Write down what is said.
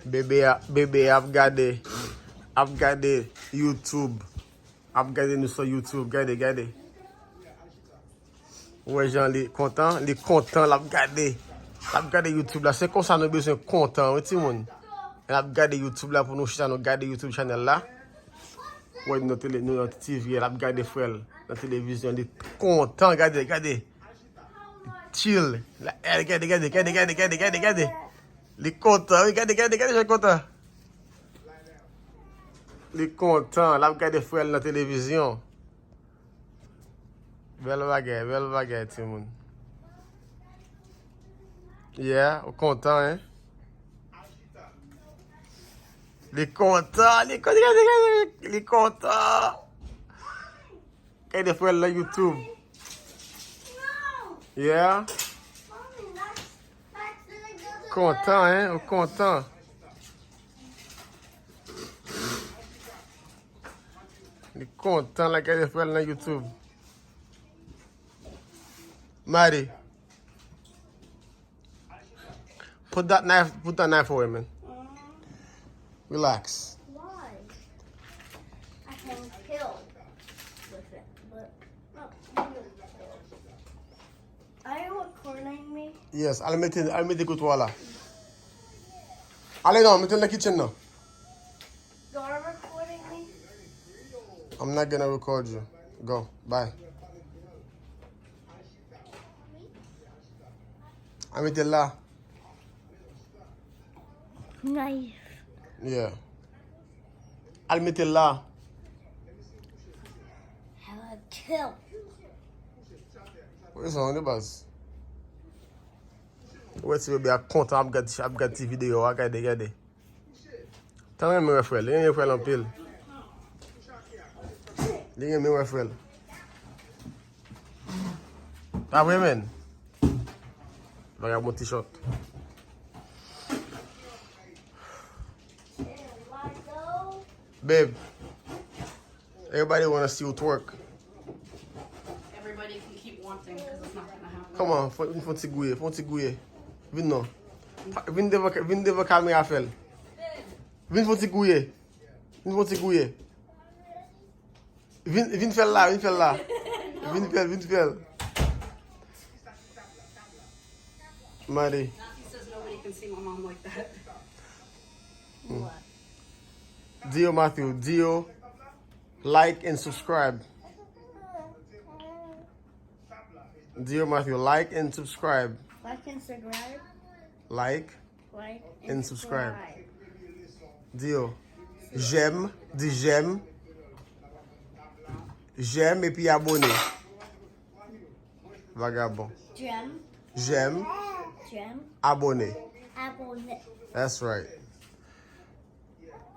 Bebe, I've gade YouTube. I've gade nous sur YouTube. Gade. Ouais, Jean, les contents, l'ap gade YouTube là. C'est comme ça nous besoin content, oui, timoun. L'ap gade YouTube là pour nous chita, nous gade YouTube channel là. Ouais, notre TV, l'ap gade frère, la télévision, les content, gade. Chill. Gade. Les contents, oui, gade, je content. Les contents, l'ap gade frère la télévision. Belle bagay, timoun. Yeah, content, hein? Les contents. Gade frère la YouTube. Yeah. Content, hein? Content. Les contents, la gade frère la YouTube. Maddie, put that knife away, man. Relax. Why? I can kill with it, but are you recording me? Yes, I'll meet the good wala. Allez, non, mettez in the kitchen now. You're recording me? I'm not gonna record you. Go, bye. I meet the la. Knife. Yeah. I'll meet the la. How I kill. Where's on the bus? Wait till we be a content. I've got the video. I got it. Tell me referral. Leave me referral anpil. Leave me referral. Ah, women. I got my t-shirt. Babe, everybody want to see you twerk. Everybody can keep wanting because it's not going to happen. Come on, fonti gouye. Vin non. Vin devant caméra fel. Vin fonti gouye. Vin fel là. Vin fel. Maddie. Nancy says nobody can see my mom like that. What? Dio Matthew, Dio, like and subscribe. Dio Matthew, like and subscribe. Like and subscribe. Like Like and subscribe. Dio, j'aime, dis j'aime. J'aime et puis abonné. Vagabond. Gem. J'aime, Gem. abonné. Abonné. That's right.